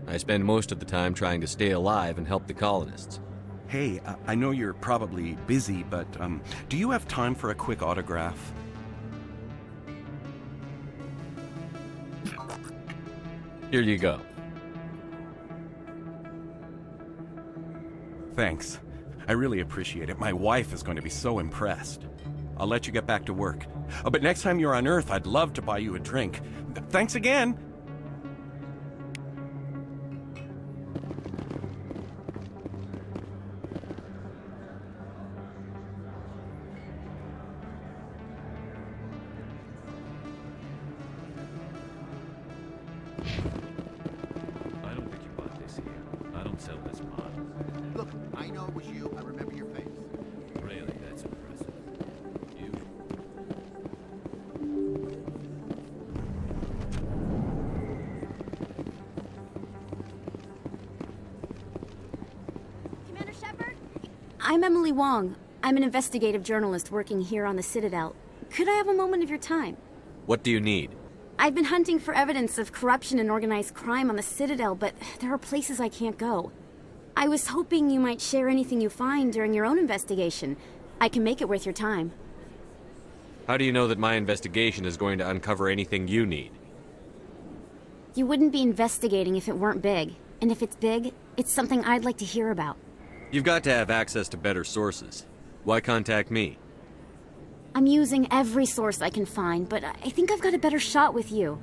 I spend most of the time trying to stay alive and help the colonists. Hey, I know you're probably busy, but do you have time for a quick autograph? Here you go. Thanks. I really appreciate it. My wife is going to be so impressed. I'll let you get back to work. Oh, but next time you're on Earth, I'd love to buy you a drink. Thanks again! I don't think you bought this here. I don't sell this model. was you. I remember your face. Really, that's impressive. You? Commander Shepard? I'm Emily Wong. I'm an investigative journalist working here on the Citadel. Could I have a moment of your time? What do you need? I've been hunting for evidence of corruption and organized crime on the Citadel, but there are places I can't go. I was hoping you might share anything you find during your own investigation. I can make it worth your time. How do you know that my investigation is going to uncover anything you need? You wouldn't be investigating if it weren't big. And if it's big, it's something I'd like to hear about. You've got to have access to better sources. Why contact me? I'm using every source I can find, but I think I've got a better shot with you.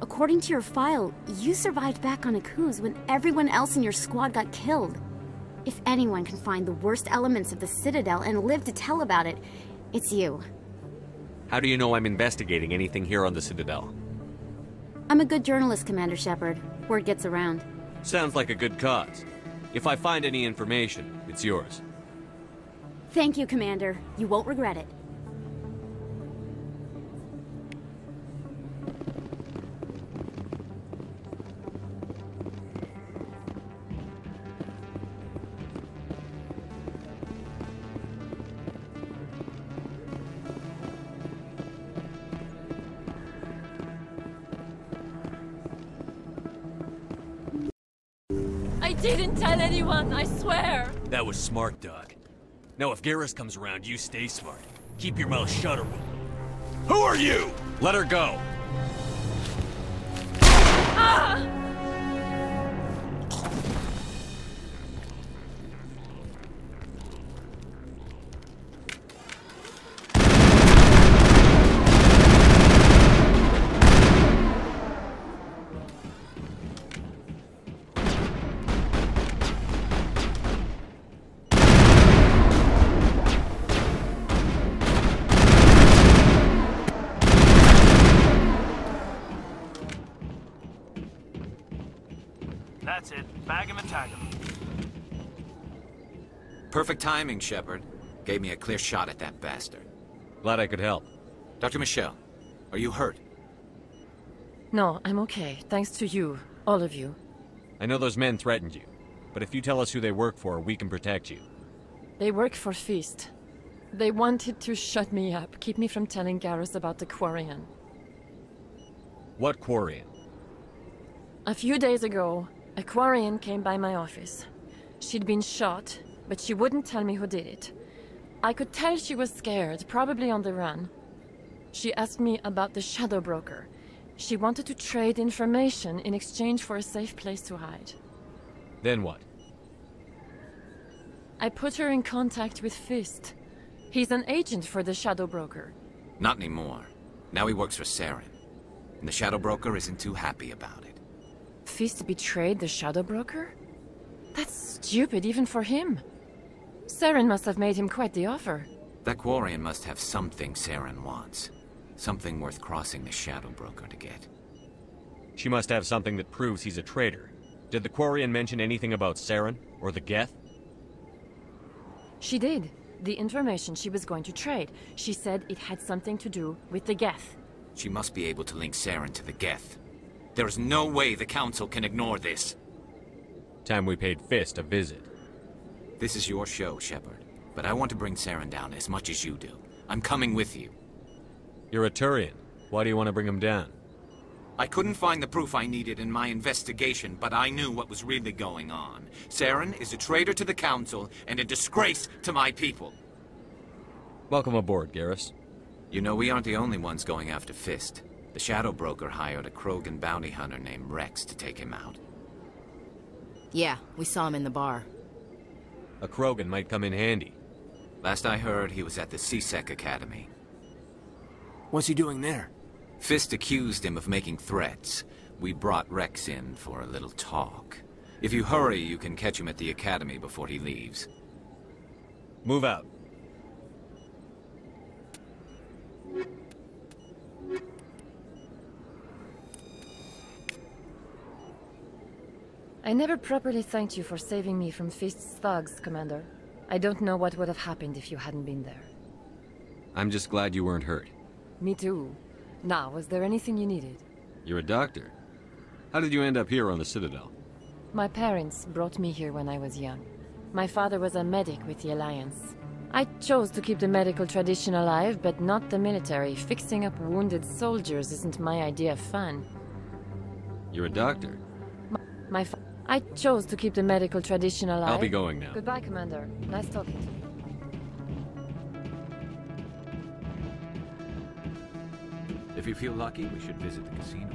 According to your file, you survived back on Akuz when everyone else in your squad got killed. If anyone can find the worst elements of the Citadel and live to tell about it, it's you. How do you know I'm investigating anything here on the Citadel? I'm a good journalist, Commander Shepard. Word gets around. Sounds like a good cause. If I find any information, it's yours. Thank you, Commander. You won't regret it. I didn't tell anyone, I swear! That was smart, Doc. Now if Garrus comes around, you stay smart. Keep your mouth shut or we'll... Who are you? Let her go! Ah! That's it. Bag him and tag him. Perfect timing, Shepard. Gave me a clear shot at that bastard. Glad I could help. Dr. Michelle, are you hurt? No, I'm okay. Thanks to you. All of you. I know those men threatened you, but if you tell us who they work for, we can protect you. They work for Feast. They wanted to shut me up, keep me from telling Garrus about the Quarian. What Quarian? A few days ago, a Quarian came by my office. She'd been shot, but she wouldn't tell me who did it. I could tell she was scared, probably on the run. She asked me about the Shadow Broker. She wanted to trade information in exchange for a safe place to hide. Then what? I put her in contact with Fist. He's an agent for the Shadow Broker. Not anymore. Now he works for Saren. And the Shadow Broker isn't too happy about it. Fist betrayed the Shadow Broker? That's stupid even for him. Saren must have made him quite the offer. That Quarian must have something Saren wants. Something worth crossing the Shadow Broker to get. She must have something that proves he's a traitor. Did the Quarian mention anything about Saren or the Geth? She did. The information she was going to trade. She said it had something to do with the Geth. She must be able to link Saren to the Geth. There is no way the Council can ignore this. Time we paid Fist a visit. This is your show, Shepard. But I want to bring Saren down as much as you do. I'm coming with you. You're a Turian. Why do you want to bring him down? I couldn't find the proof I needed in my investigation, but I knew what was really going on. Saren is a traitor to the Council and a disgrace to my people. Welcome aboard, Garrus. You know, we aren't the only ones going after Fist. The Shadow Broker hired a Krogan bounty hunter named Rex to take him out. Yeah, we saw him in the bar. A Krogan might come in handy. Last I heard, he was at the CSEC Academy. What's he doing there? Fist accused him of making threats. We brought Rex in for a little talk. If you hurry, you can catch him at the Academy before he leaves. Move out. I never properly thanked you for saving me from Fist's thugs, Commander. I don't know what would have happened if you hadn't been there. I'm just glad you weren't hurt. Me too. Now, was there anything you needed? You're a doctor. How did you end up here on the Citadel? My parents brought me here when I was young. My father was a medic with the Alliance. I chose to keep the medical tradition alive, but not the military. Fixing up wounded soldiers isn't my idea of fun. You're a doctor. I chose to keep the medical tradition alive. I'll be going now. Goodbye, Commander. Nice talking to you. If you feel lucky, we should visit the casino